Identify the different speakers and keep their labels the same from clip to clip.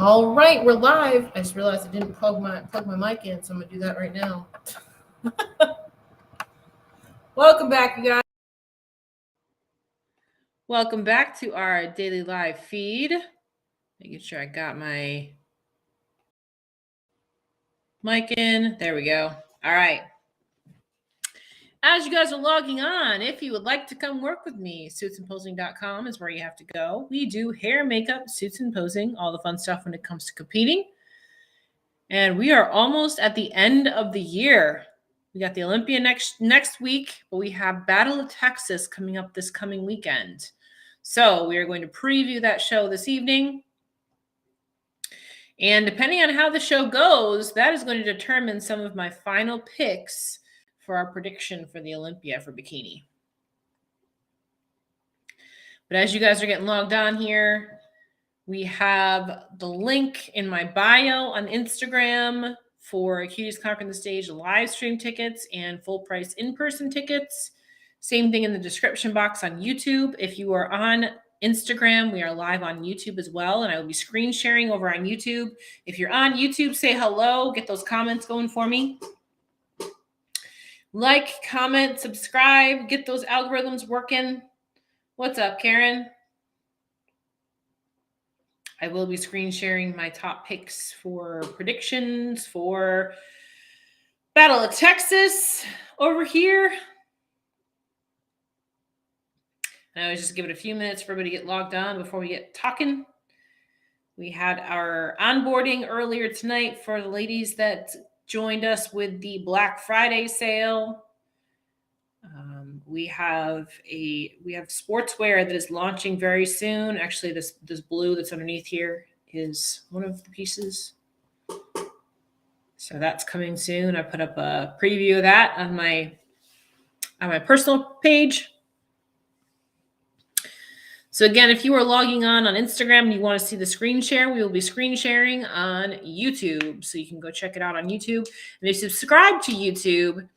Speaker 1: All right, we're live. I just realized I didn't plug my mic in, so I'm gonna do that right now. Welcome back, you guys. Welcome back to our daily live feed. Making sure I got my mic in. There we go. All right. As you guys are logging on, if you would like to come work with me, suitsandposing.com is where you have to go. We do hair, makeup, suits and posing, all the fun stuff when it comes to competing. And we are almost at the end of the year. We got the Olympia next week, but we have Battle of Texas coming up this coming weekend. So we are going to preview that show this evening. And depending on how the show goes, that is going to determine some of my final picks for our prediction for the Olympia for bikini. But as you guys are getting logged on here, we have the link in my bio on Instagram for Cuties Conquering the Stage live stream tickets and full price in-person tickets. Same thing in the description box on YouTube. If you are on Instagram, we are live on YouTube as well, and I will be screen sharing over on YouTube. If you're on YouTube, say hello, get those comments going for me. Like, comment, subscribe, get those algorithms working. What's up, Karen? I will be screen sharing my top picks for predictions for Battle of Texas over here. And I was just give it a few minutes for everybody to get logged on before we get talking. We had our onboarding earlier tonight for the ladies that joined us with the Black Friday sale. We have sportswear that is launching very soon. Actually, this blue that's underneath here is one of the pieces. So that's coming soon. I put up a preview of that on my personal page. So again, if you are logging on Instagram and you want to see the screen share, we will be screen sharing on YouTube. So you can go check it out on YouTube. And if you subscribe to YouTube,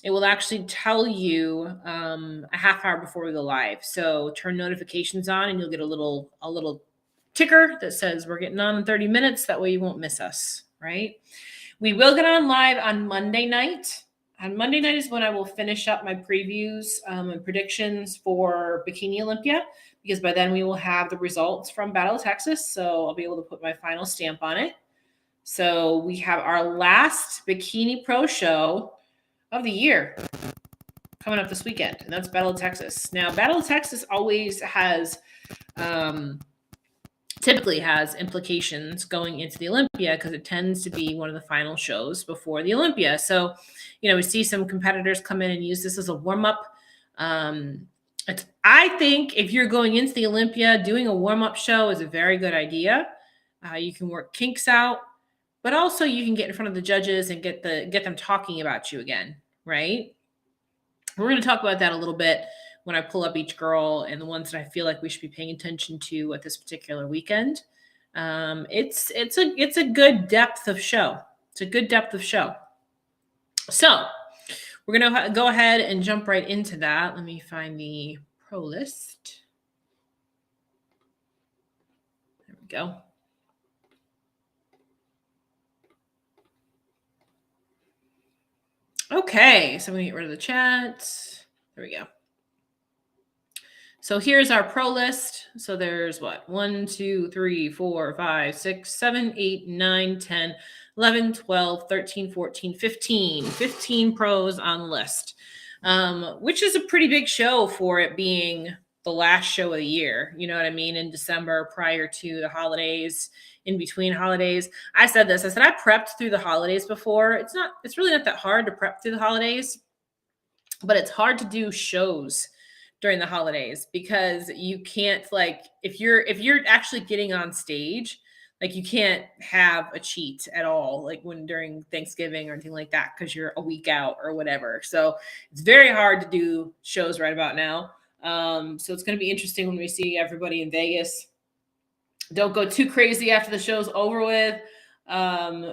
Speaker 1: it will actually tell you a half hour before we go live. So turn notifications on and you'll get a little ticker that says we're getting on in 30 minutes. That way you won't miss us, right? We will get on live on Monday night. On Monday night is when I will finish up my previews and predictions for Bikini Olympia, because by then we will have the results from Battle of Texas. So I'll be able to put my final stamp on it. So we have our last Bikini Pro show of the year coming up this weekend, and that's Battle of Texas. Now, Battle of Texas always has, typically has implications going into the Olympia because it tends to be one of the final shows before the Olympia. So, we see some competitors come in and use this as a warm-up. I think if you're going into the Olympia, doing a warm-up show is a very good idea. You can work kinks out, but also you can get in front of the judges and get them talking about you again, right? We're going to talk about that a little bit when I pull up each girl and the ones that I feel like we should be paying attention to at this particular weekend. It's a good depth of show. It's a good depth of show. So we're going to go ahead and jump right into that. Let me find the pro list. There we go. Okay, so I'm going to get rid of the chat. There we go. So here's our pro list. So there's what? 1, 2, 3, 4, 5, 6, 7, 8, 9, 10, 11, 12, 13, 14, 15. 15 pros on the list, which is a pretty big show for it being the last show of the year. You know what I mean? In December, prior to the holidays, in between holidays. I said this. I said I prepped through the holidays before. It's really not that hard to prep through the holidays, but it's hard to do shows during the holidays because you can't, like, if you're actually getting on stage, like, you can't have a cheat at all, like when during Thanksgiving or anything like that, because you're a week out or whatever. So it's very hard to do shows right about now. So it's going to be interesting when we see everybody in Vegas. Don't go too crazy after the show's over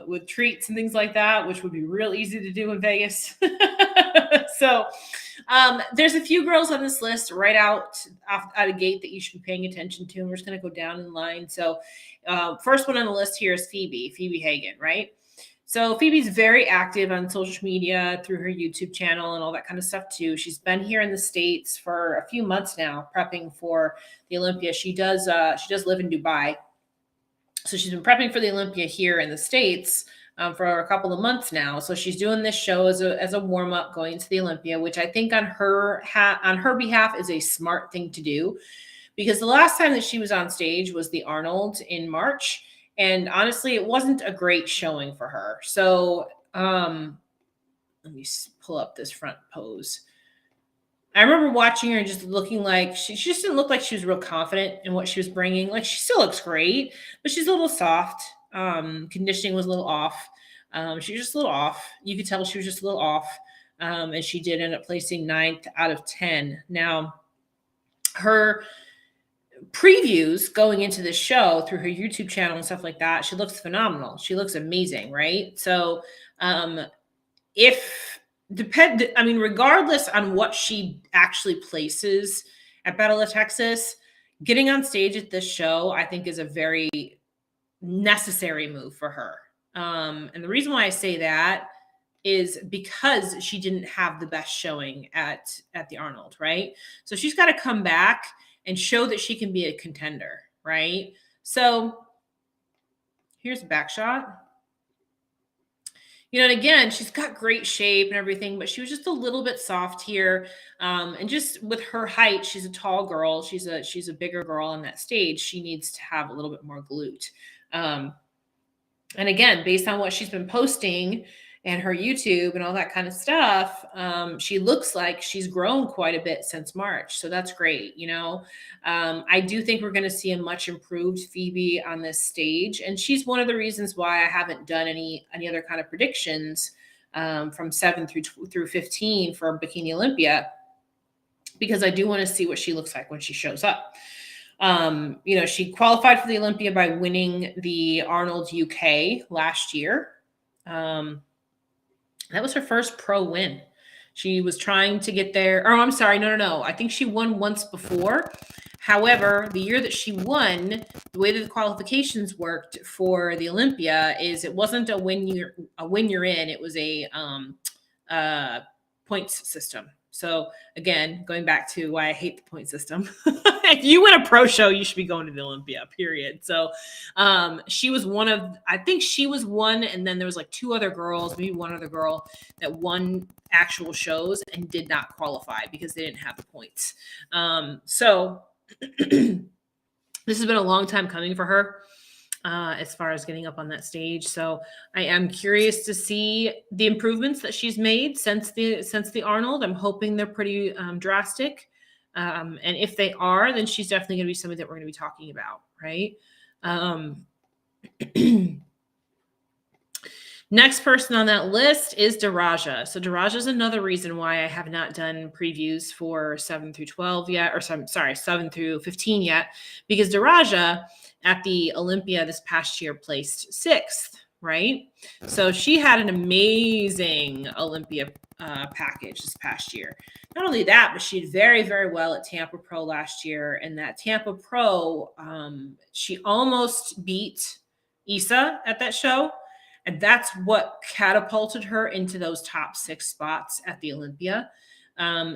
Speaker 1: with treats and things like that, which would be real easy to do in Vegas. So there's a few girls on this list right out of gate that you should be paying attention to. And we're just going to go down in line. So first one on the list here is Phoebe Hagen, right? So Phoebe's very active on social media through her YouTube channel and all that kind of stuff too. She's been here in the States for a few months now, prepping for the Olympia. She does live in Dubai. So she's been prepping for the Olympia here in the States for a couple of months now. So she's doing this show as a warm up going to the Olympia, which I think on her behalf is a smart thing to do, because the last time that she was on stage was the Arnold in March, and honestly, it wasn't a great showing for her. So let me pull up this front pose. I remember watching her and just looking like she just didn't look like she was real confident in what she was bringing. Like, she still looks great, but she's a little soft. Conditioning was a little off. She was just a little off. You could tell she was just a little off. And she did end up placing 9th out of 10. Now, her previews going into the show through her YouTube channel and stuff like that, she looks phenomenal. She looks amazing, right? So regardless on what she actually places at Battle of Texas, getting on stage at this show, I think, is a very necessary move for her. And the reason why I say that is because she didn't have the best showing at the Arnold, right? So she's got to come back and show that she can be a contender, right? So here's a back shot. And again, she's got great shape and everything, but she was just a little bit soft here. And just with her height, she's a tall girl. She's a bigger girl on that stage. She needs to have a little bit more glute. And again, based on what she's been posting and her YouTube and all that kind of stuff, she looks like she's grown quite a bit since March. So that's great. I do think we're going to see a much improved Phoebe on this stage. And she's one of the reasons why I haven't done any other kind of predictions from 7 through 15 for Bikini Olympia, because I do want to see what she looks like when she shows up. She qualified for the Olympia by winning the Arnold UK last year. That was her first pro win. She was trying to get there. Oh, I'm sorry. No. I think she won once before. However, the year that she won, the way that the qualifications worked for the Olympia is it wasn't a win you're in. It was a points system. So again, going back to why I hate the point system. If you win a pro show, you should be going to the Olympia, period. So she was I think she was one, and then there was like 2 other girls, maybe 1 other girl that won actual shows and did not qualify because they didn't have the points. So this has been a long time coming for her. As far as getting up on that stage. So I am curious to see the improvements that she's made since the Arnold. I'm hoping they're pretty drastic. And if they are, then she's definitely going to be something that we're going to be talking about, right? Next person on that list is Daraja. So Daraja is another reason why I have not done previews for 7 through 12 yet, or 7 through 15 yet, because Daraja at the Olympia this past year placed 6th, right? So she had an amazing Olympia package this past year. Not only that, but she did very, very well at Tampa Pro last year. And that Tampa Pro, she almost beat Issa at that show. And that's what catapulted her into those top 6 spots at the Olympia.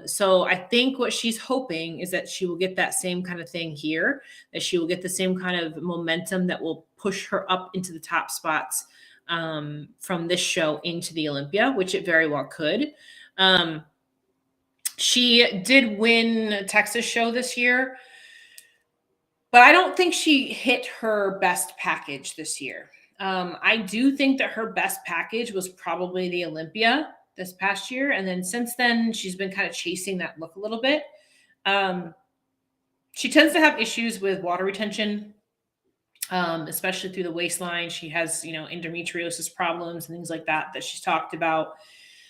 Speaker 1: So I think what she's hoping is that she will get that same kind of thing here, that she will get the same kind of momentum that will push her up into the top spots from this show into the Olympia, which it very well could. She did win Texas show this year, but I don't think she hit her best package this year. I do think that her best package was probably the Olympia this past year. And then since then, she's been kind of chasing that look a little bit. She tends to have issues with water retention, especially through the waistline. She has, endometriosis problems and things like that she's talked about.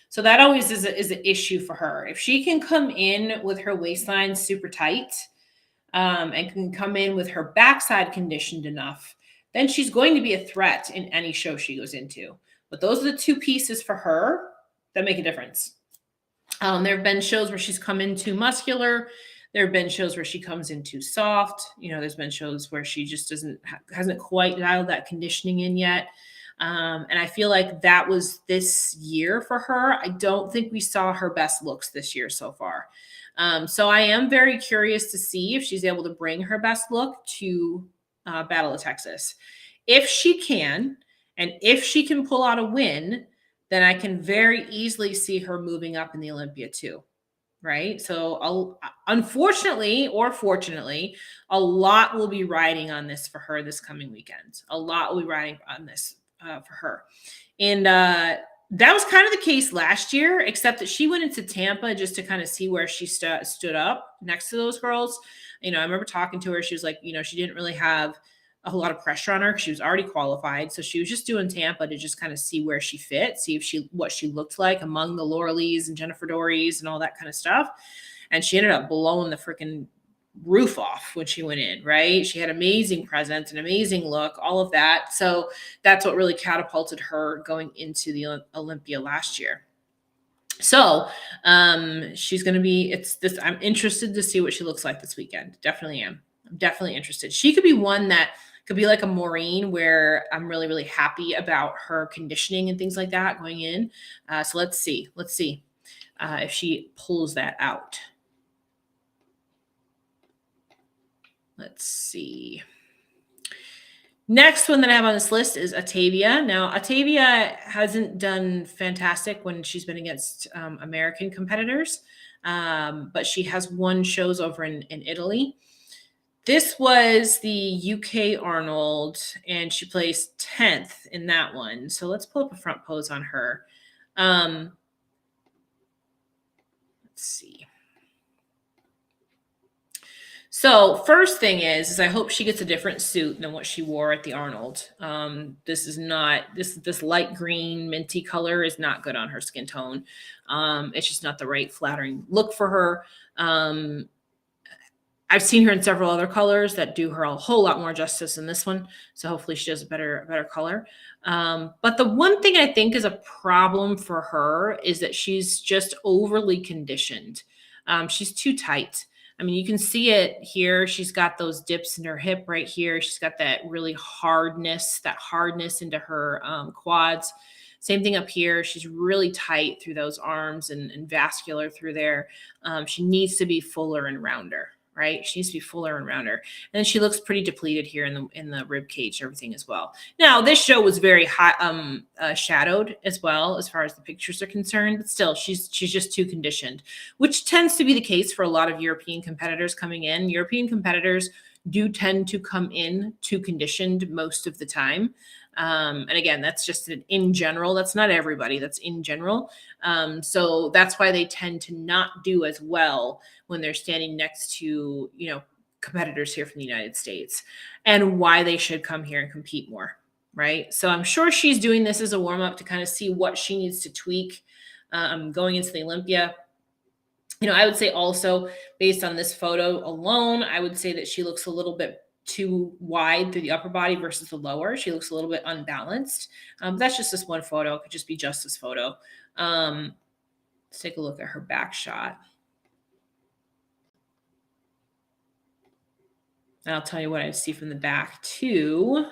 Speaker 1: So that always is an issue for her. If she can come in with her waistline super tight and can come in with her backside conditioned enough, then she's going to be a threat in any show she goes into. But those are the 2 pieces for her that make a difference. There have been shows where she's come in too muscular. There have been shows where she comes in too soft. There's been shows where she just hasn't quite dialed that conditioning in yet. And I feel like that was this year for her. I don't think we saw her best looks this year so far. So I am very curious to see if she's able to bring her best look to Battle of Texas. If she can, and if she can pull out a win, then I can very easily see her moving up in the Olympia too. Right. So unfortunately or fortunately, a lot will be riding on this for her this coming weekend. A lot will be riding on this for her. And that was kind of the case last year, except that she went into Tampa just to kind of see where she stood up next to those girls. I remember talking to her. She was like, she didn't really have a whole lot of pressure on her because she was already qualified. So she was just doing Tampa to just kind of see where she fit, see what she looked like among the Laura Lees and Jennifer Dorys and all that kind of stuff. And she ended up blowing the freaking roof off when she went in, right? She had amazing presence, an amazing look, all of that. So that's what really catapulted her going into the Olympia last year. So she's going to be, I'm interested to see what she looks like this weekend. Definitely am. I'm definitely interested. She could be one that could be like a Maureen, where I'm really, really happy about her conditioning and things like that going in. So let's see if she pulls that out. Let's see. Next one that I have on this list is Octavia. Now, Octavia hasn't done fantastic when she's been against American competitors, but she has won shows over in Italy. This was the UK Arnold, and she placed 10th in that one. So let's pull up a front pose on her. Let's see. So first thing is I hope she gets a different suit than what she wore at the Arnold. This is not this light green minty color is not good on her skin tone. It's just not the right flattering look for her. I've seen her in several other colors that do her a whole lot more justice than this one. So hopefully she does a better color. But the one thing I think is a problem for her is that she's just overly conditioned. She's too tight. I mean, you can see it here. She's got those dips in her hip right here. She's got that really hardness into her quads. Same thing up here. She's really tight through those arms and vascular through there. She needs to be fuller and rounder, right? She needs to be fuller and rounder. And then she looks pretty depleted here in the rib cage and everything as well. Now, this show was very high, shadowed as well as far as the pictures are concerned, but still she's just too conditioned, which tends to be the case for a lot of European competitors coming in. European competitors do tend to come in too conditioned most of the time. And again, that's just in general. That's not everybody. That's in general. So that's why they tend to not do as well when they're standing next to, competitors here from the United States, and why they should come here and compete more. Right. So I'm sure she's doing this as a warm up to kind of see what she needs to tweak going into the Olympia. I would say also based on this photo alone, I would say that she looks a little bit too wide through the upper body versus the lower. She looks a little bit unbalanced. That's just this one photo. It could just be just this photo. Let's take a look at her back shot. And I'll tell you what I see from the back too.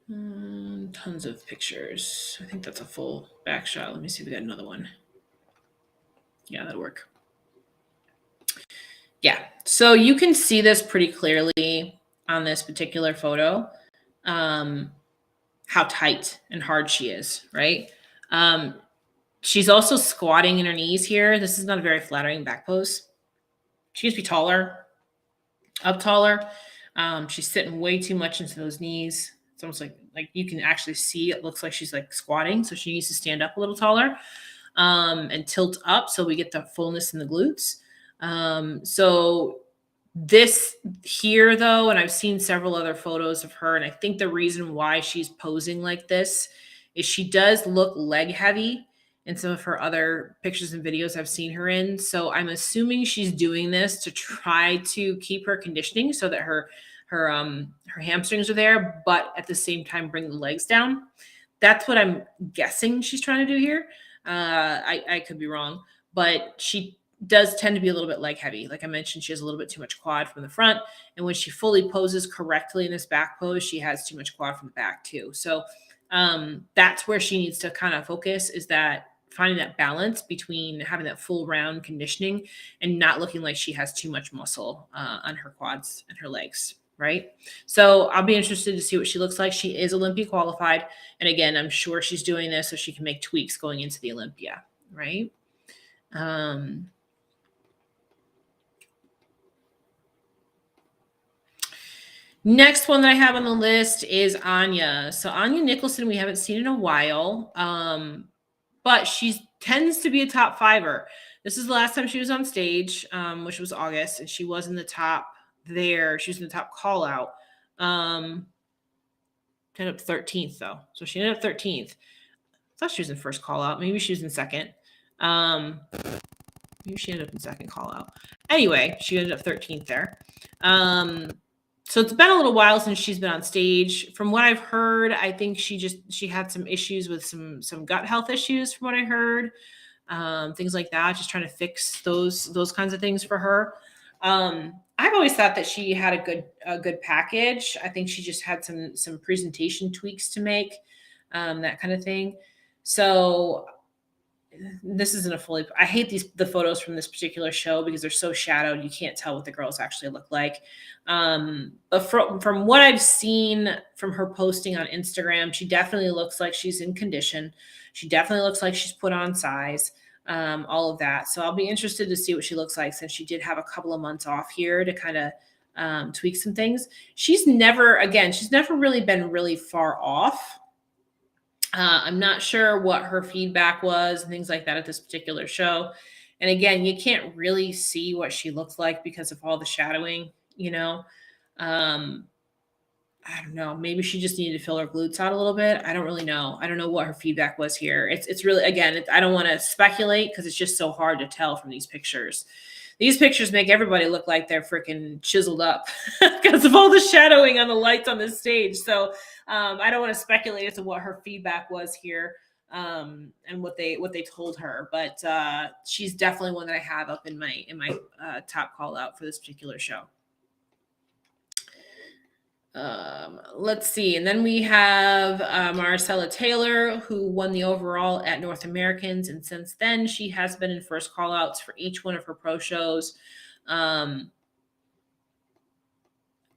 Speaker 1: Tons of pictures. I think that's a full back shot. Let me see if we got another one. Yeah, that'll work. Yeah, so you can see this pretty clearly on this particular photo, how tight and hard she is, right? She's also squatting in her knees here. This is not a very flattering back pose. She needs to be taller, up taller. She's sitting way too much into those knees. It's almost like you can actually see it looks like she's like squatting. So she needs to stand up a little taller and tilt up so we get the fullness in the glutes. So this here though, and I've seen several other photos of her, and I think the reason why she's posing like this is she does look leg heavy in some of her other pictures and videos I've seen her in. So I'm assuming she's doing this to try to keep her conditioning so that her hamstrings are there, but at the same time bring the legs down. That's what I'm guessing she's trying to do here. I could be wrong, but she does tend to be a little bit leg heavy. Like I mentioned, she has a little bit too much quad from the front. And when she fully poses correctly in this back pose, she has too much quad from the back too. So that's where she needs to kind of focus, is that finding that balance between having that full round conditioning and not looking like she has too much muscle on her quads and her legs. Right. So I'll be interested to see what she looks like. She is Olympia qualified. And again, I'm sure she's doing this so she can make tweaks going into the Olympia. Right. Next one that I have on the list is Anya. So Anya Nicholson, we haven't seen in a while, but she tends to be a top fiver. This is the last time she was on stage, which was August, and she was in the top there. She was in the top call out. Ended up 13th though. So she ended up 13th. I thought she was in first call out. Maybe she was in second. Maybe she ended up in second call out. Anyway, she ended up 13th there. So it's been a little while since she's been on stage. From what I've heard, I think she had some issues with some gut health issues from what I heard. Things like that, just trying to fix those kinds of things for her. I've always thought that she had a good package. I think she just had some presentation tweaks to make, that kind of thing. So this isn't a fully, I hate the photos from this particular show because they're so shadowed. You can't tell what the girls actually look like. But from what I've seen from her posting on Instagram, she definitely looks like she's in condition. She definitely looks like she's put on size, all of that. So I'll be interested to see what she looks like, since she did have a couple of months off here to kind of tweak some things. She's never really been really far off. I'm not sure what her feedback was and things like that at this particular show. And again, you can't really see what she looks like because of all the shadowing, you know. I don't know. Maybe she just needed to fill her glutes out a little bit. I don't really know. I don't know what her feedback was here. It's really, again, I don't want to speculate because it's just so hard to tell from these pictures. These pictures make everybody look like they're freaking chiseled up because of all the shadowing on the lights on this stage. So I don't want to speculate as to what her feedback was here, and what they told her. But she's definitely one that I have up in my top call out for this particular show. Let's see. And then we have Marcella Taylor, who won the overall at North Americans. And since then, she has been in first call outs for each one of her pro shows.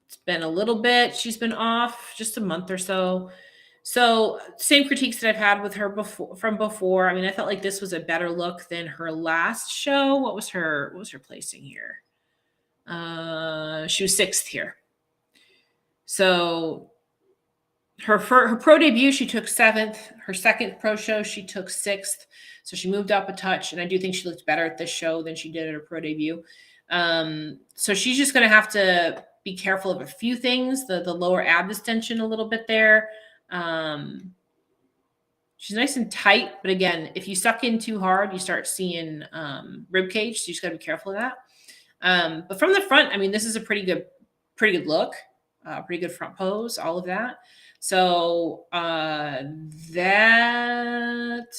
Speaker 1: It's been a little bit. She's been off just a month or so. So same critiques that I've had with her before. I mean, I felt like this was a better look than her last show. What was her placing here? She was 6th here. So her pro debut, she took 7th. Her second pro show, she took 6th. So she moved up a touch. And I do think she looked better at this show than she did at her pro debut. So she's just going to have to be careful of a few things. The lower ab distension a little bit there. She's nice and tight. But again, if you suck in too hard, you start seeing rib cage. So you just got to be careful of that. But from the front, I mean, this is a pretty good look. Pretty good front pose, all of that. So that,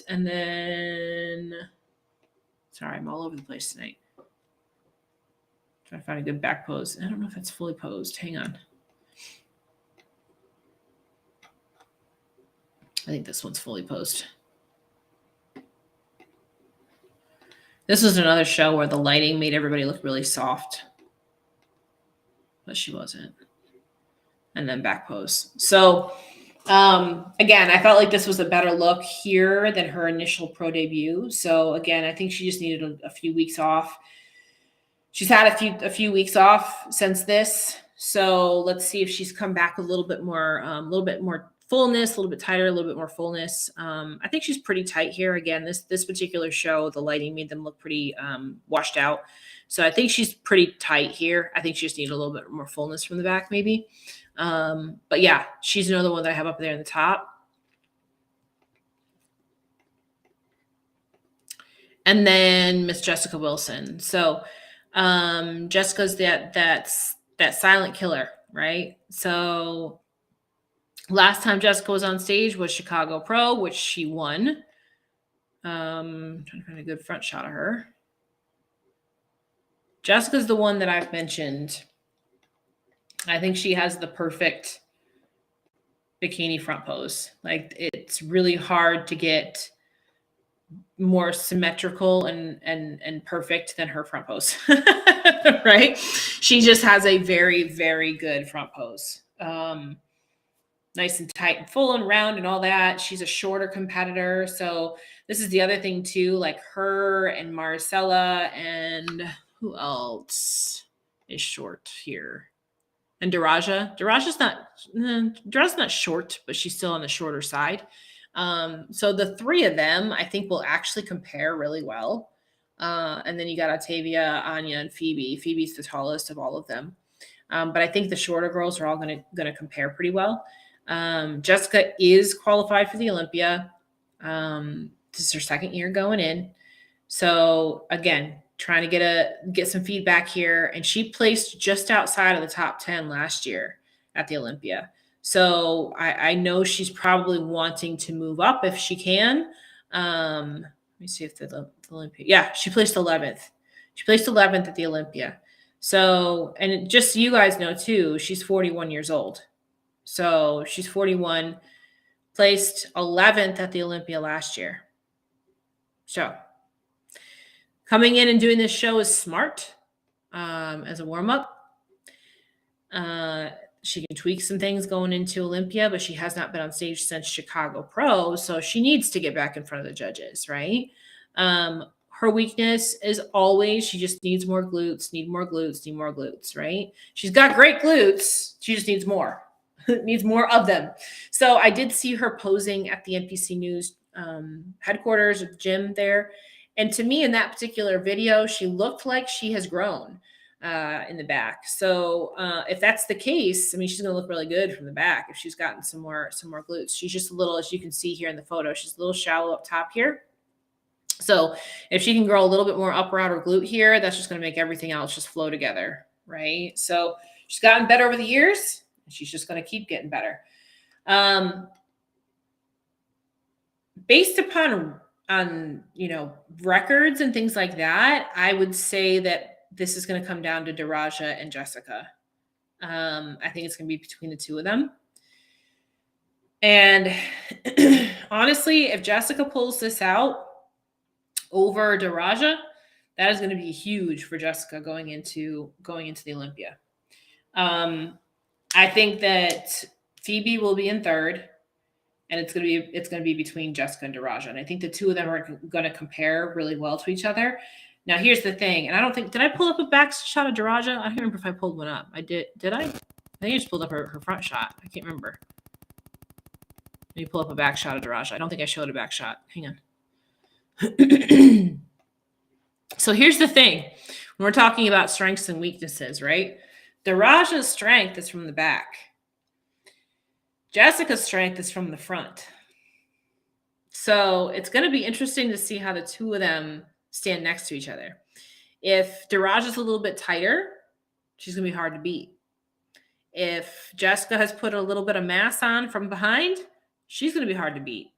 Speaker 1: and then, sorry, I'm all over the place tonight. Trying to find a good back pose. I don't know if it's fully posed. Hang on. I think this one's fully posed. This was another show where the lighting made everybody look really soft, but she wasn't. And then back pose. So again, I felt like this was a better look here than her initial pro debut. So again, I think she just needed a few weeks off. She's had a few weeks off since this. So let's see if she's come back with a little bit more fullness, a little bit tighter, a little bit more fullness. I think she's pretty tight here. Again, this particular show, the lighting made them look pretty washed out. So I think she's pretty tight here. I think she just needs a little bit more fullness from the back, maybe. But yeah, she's another one that I have up there in the top. And then Miss Jessica Wilson. So Jessica's that silent killer, right? So Last time Jessica was on stage was Chicago Pro, which she won. Trying to find a good front shot of her. Jessica's the one that I've mentioned. I think she has the perfect bikini front pose. Like, it's really hard to get more symmetrical and perfect than her front pose. Right? She just has a very, very good front pose. Nice and tight and full and round and all that. She's a shorter competitor. So this is the other thing too, like her and Marcella and who else is short here? And Daraja. Daraja's not short, but she's still on the shorter side. So the three of them, I think, will actually compare really well. And then you got Octavia, Anya, and Phoebe. Phoebe's the tallest of all of them. But I think the shorter girls are all gonna compare pretty well. Jessica is qualified for the Olympia. This is her second year going in. So again, trying to get some feedback here. And she placed just outside of the top 10 last year at the Olympia. So I know she's probably wanting to move up if she can. Let me see if the Olympia. Yeah, she placed 11th. She placed 11th at the Olympia. So, and just so you guys know too, she's 41 years old. So she's 41, placed 11th at the Olympia last year. So coming in and doing this show is smart as a warm-up. She can tweak some things going into Olympia, but she has not been on stage since Chicago Pro, so she needs to get back in front of the judges, right? Her weakness is always she just needs more glutes, need more glutes, right? She's got great glutes. She just needs more. Needs more of them. So I did see her posing at the NPC News headquarters at the gym there. And to me, in that particular video, she looked like she has grown in the back. So if that's the case, I mean, she's going to look really good from the back if she's gotten some more glutes. She's just a little, as you can see here in the photo, she's a little shallow up top here. So if she can grow a little bit more upper outer glute here, that's just going to make everything else just flow together, right? So she's gotten better over the years. She's just going to keep getting better. Based upon records and things like that, I would say that this is going to come down to Daraja and Jessica. I think it's going to be between the two of them. And honestly, if Jessica pulls this out over Daraja, that is going to be huge for Jessica going into the Olympia. I think that Phoebe will be in third, and it's going to be between Jessica and Daraja. And I think the two of them are going to compare really well to each other. Now, here's the thing, and I don't think did I pull up a back shot of Daraja? I don't remember if I pulled one up. I did. Did I? I think I just pulled up her front shot. I can't remember. Let me pull up a back shot of Daraja. I don't think I showed a back shot. Hang on. So here's the thing. When we're talking about strengths and weaknesses, right? Daraja's strength is from the back. Jessica's strength is from the front. So it's going to be interesting to see how the two of them stand next to each other. If Daraja's a little bit tighter, she's going to be hard to beat. If Jessica has put a little bit of mass on from behind, she's going to be hard to beat.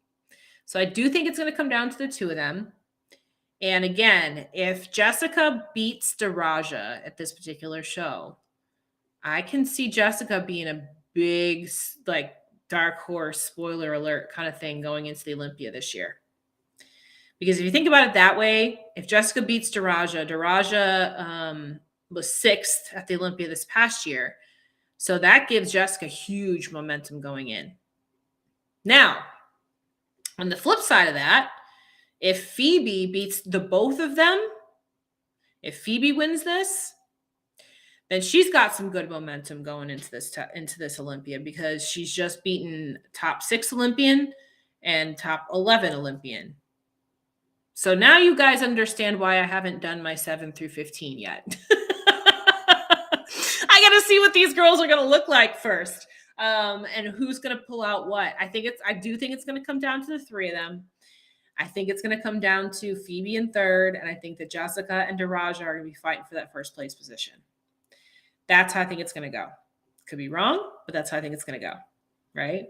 Speaker 1: So I do think it's going to come down to the two of them. And again, if Jessica beats Daraja at this particular show, I can see Jessica being a big, like, dark horse, spoiler alert kind of thing going into the Olympia this year. Because if you think about it that way, if Jessica beats Daraja was 6th at the Olympia this past year. So that gives Jessica huge momentum going in. Now, on the flip side of that, if Phoebe beats the both of them, if Phoebe wins this, then she's got some good momentum going into this Olympia, because she's just beaten top 6 Olympian and top 11 Olympian. So now you guys understand why I haven't done my 7 through 15 yet. I got to see what these girls are going to look like first, and who's going to pull out what. I do think it's going to come down to the three of them. I think it's going to come down to Phoebe in third, and I think that Jessica and Daraja are going to be fighting for that first place position. That's how I think it's going to go. Could be wrong, but that's how I think it's going to go, right?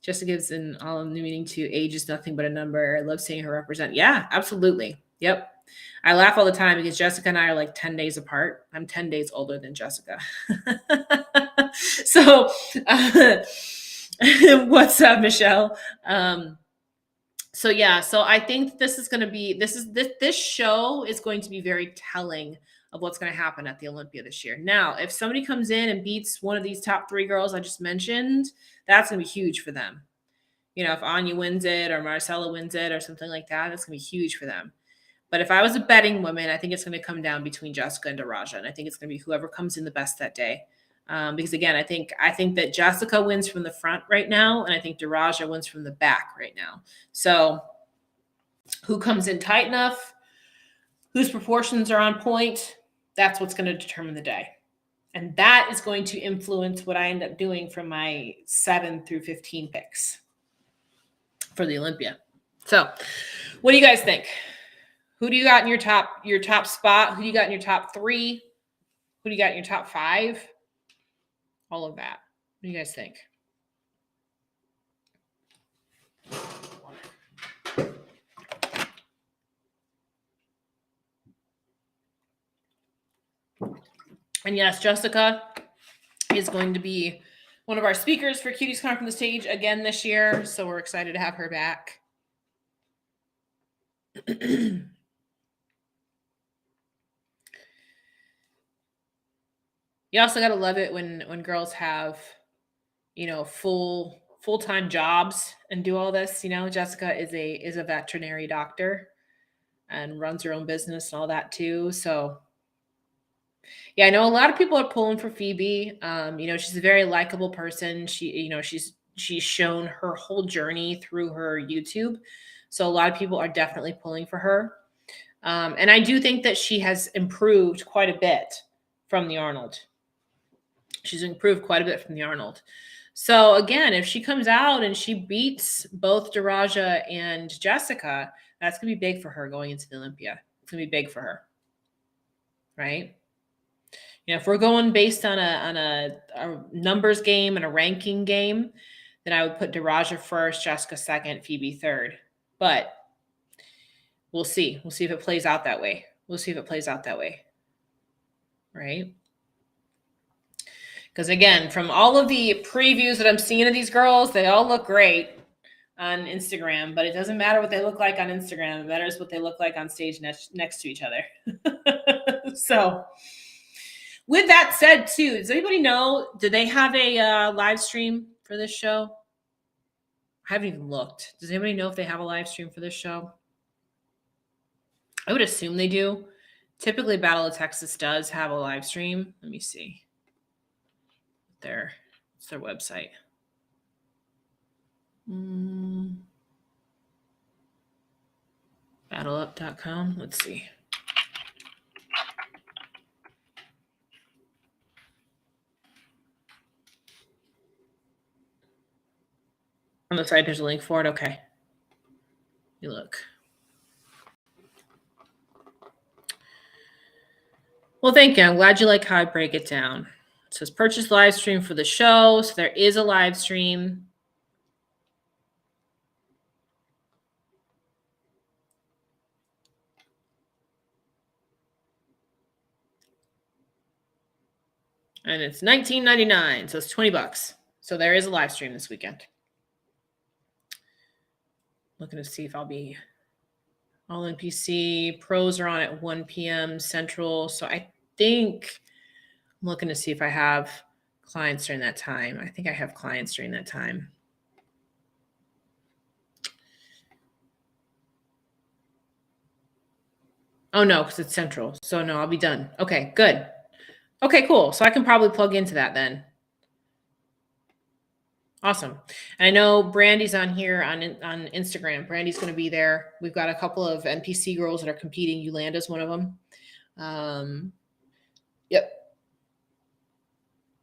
Speaker 1: Jessica gives an all in the meaning to age is nothing but a number. I love seeing her represent. Yeah, absolutely. Yep. I laugh all the time because Jessica and I are like 10 days apart. I'm 10 days older than Jessica. So, what's up, Michelle? So yeah, so I think this is going to be this show is going to be very telling of what's going to happen at the Olympia this year. Now, if somebody comes in and beats one of these top 3 girls I just mentioned, that's going to be huge for them. You know, if Anya wins it or Marcella wins it or something like that, that's going to be huge for them. But if I was a betting woman, I think it's going to come down between Jessica and Daraja, and I think it's going to be whoever comes in the best that day. Because again, I think that Jessica wins from the front right now, and I think Daraja wins from the back right now. So, who comes in tight enough, whose proportions are on point, that's what's going to determine the day, and that is going to influence what I end up doing from my 7 through 15 picks for the Olympia. So, what do you guys think? Who do you got in your top spot? Who do you got in your top 3? Who do you got in your top 5? All of that. What do you guys think? And yes, Jessica is going to be one of our speakers for Cuties Come from the Stage again this year. So we're excited to have her back. You also got to love it when girls have, you know, full-time jobs and do all this. You know, Jessica is a veterinary doctor and runs her own business and all that too. So yeah, I know a lot of people are pulling for Phoebe. You know, she's a very likable person. She's shown her whole journey through her YouTube. So a lot of people are definitely pulling for her. And I do think that she has improved quite a bit from the Arnold. She's improved quite a bit from the Arnold. So again, if she comes out and she beats both Daraja and Jessica, that's going to be big for her going into the Olympia. It's going to be big for her. Right? You know, if we're going based on a numbers game and a ranking game, then I would put Daraja first, Jessica second, Phoebe third. But we'll see. We'll see if it plays out that way. Right? Because again, from all of the previews that I'm seeing of these girls, they all look great on Instagram, but it doesn't matter what they look like on Instagram. It matters what they look like on stage next to each other. So with that said, too, does anybody know, do they have a live stream for this show? I haven't even looked. Does anybody know if they have a live stream for this show? I would assume they do. Typically, Battle of Texas does have a live stream. Let me see. It's their website. Battleup.com. Let's see. On the side, there's a link for it. Okay. You look. Well, thank you. I'm glad you like how I break it down. It says purchase live stream for the show. So there is a live stream. And it's $19.99. So it's $20. So there is a live stream this weekend. Looking to see if I'll be all NPC. Pros are on at 1 p.m. Central. So I think I'm looking to see if I have clients during that time. I think I have clients during that time. Oh, no, because it's Central. So no, I'll be done. Okay, good. Okay, cool. So I can probably plug into that then. Awesome. And I know Brandy's on here on Instagram. Brandy's going to be there. We've got a couple of NPC girls that are competing. Yolanda's one of them. Yep.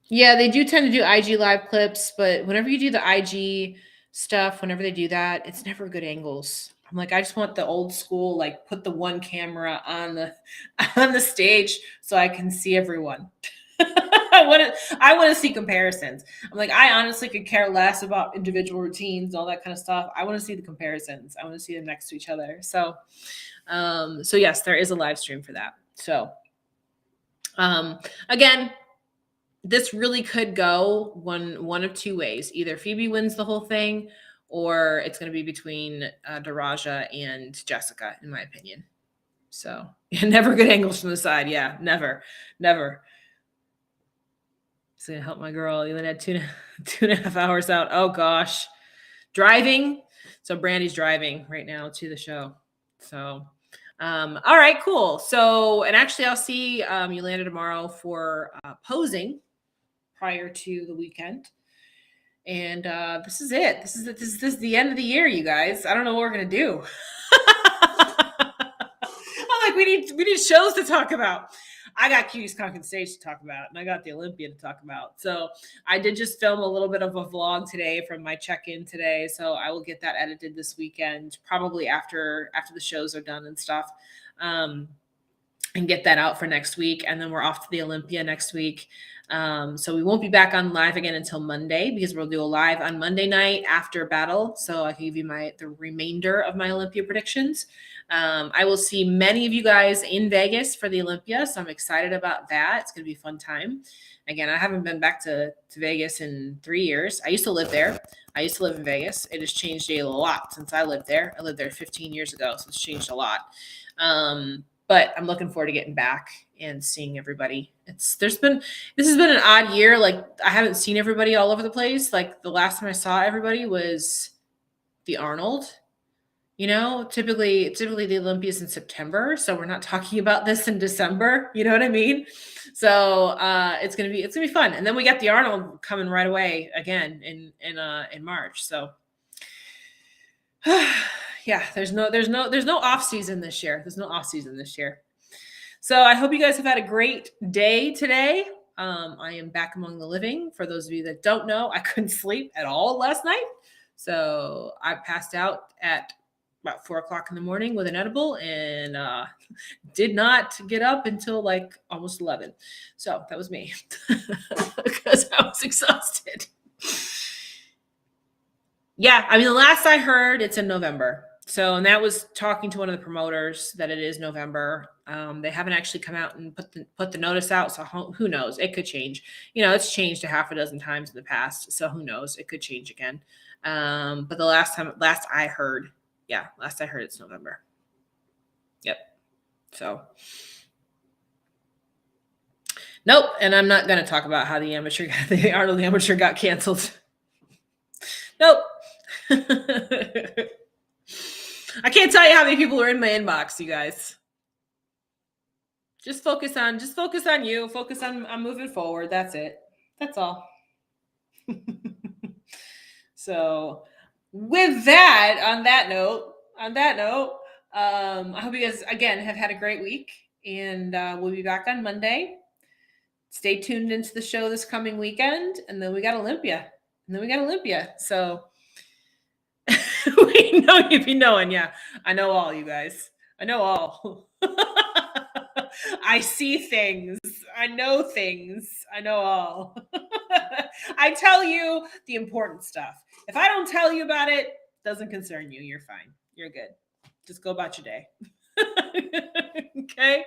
Speaker 1: Yeah, they do tend to do IG live clips, but whenever you do the IG stuff, whenever they do that, it's never good angles. I'm like, I just want the old school, like put the one camera on the stage so I can see everyone. I want to see comparisons. I'm like, I honestly could care less about individual routines, all that kind of stuff. I want to see the comparisons. I want to see them next to each other. So yes, there is a live stream for that. So again, this really could go one of two ways. Either Phoebe wins the whole thing, or it's going to be between Daraja and Jessica, in my opinion. So never good angles from the side. Yeah, never. It's going to help my girl. Even at 2.5 hours out. Oh gosh. Driving. So Brandy's driving right now to the show. So, all right, cool. So, and actually I'll see Yolanda tomorrow for posing prior to the weekend. And this is it. This is the end of the year, you guys. I don't know what we're going to do. I'm like, we need shows to talk about. I got Cutie's Conking Stage to talk about, and I got the Olympia to talk about. So I did just film a little bit of a vlog today from my check-in today. So I will get that edited this weekend, probably after the shows are done and stuff, and get that out for next week. And then we're off to the Olympia next week. So we won't be back on live again until Monday, because we'll do a live on Monday night after battle. So I can give you the remainder of my Olympia predictions. I will see many of you guys in Vegas for the Olympia. So I'm excited about that. It's going to be a fun time. Again, I haven't been back to Vegas in 3 years. I used to live there. I used to live in Vegas. It has changed a lot since I lived there. I lived there 15 years ago. So it's changed a lot. But I'm looking forward to getting back and seeing everybody. This has been an odd year. Like, I haven't seen everybody all over the place. Like, the last time I saw everybody was the Arnold. You know, typically the Olympia is in September, so we're not talking about this in December. You know what I mean? So it's gonna be fun. And then we got the Arnold coming right away again in March. So yeah, there's no off season this year. There's no off season this year. So I hope you guys have had a great day today. I am back among the living. For those of you that don't know, I couldn't sleep at all last night. So I passed out at about 4:00 in the morning with an edible, and did not get up until like almost 11. So that was me because I was exhausted. Yeah, I mean, the last I heard, it's in November. So, and that was talking to one of the promoters that it is November. They haven't actually come out and put the notice out. So who knows? It could change. You know, it's changed a half a dozen times in the past. So who knows? It could change again. But the last I heard, it's November. Yep. So, nope. And I'm not going to talk about how the Arnold Amateur got canceled. Nope. I can't tell you how many people are in my inbox, you guys. Just focus on you. Focus on moving forward. That's it. That's all. So with that, on that note, I hope you guys again have had a great week, and we'll be back on Monday. Stay tuned into the show this coming weekend, and then we got Olympia. So we know you be knowing. Yeah, I know all you guys. I know all. I see things. I know things. I know all. I tell you the important stuff. If I don't tell you about it, doesn't concern you. You're fine. You're good. Just go about your day. Okay.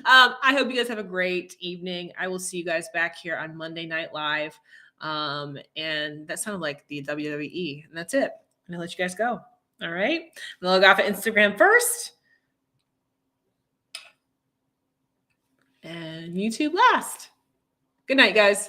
Speaker 1: I hope you guys have a great evening. I will see you guys back here on Monday Night Live. And that sounded like the WWE. And that's it. I'm going to let you guys go. All right. I'm going to log off at Instagram first. And YouTube last. Good night, guys.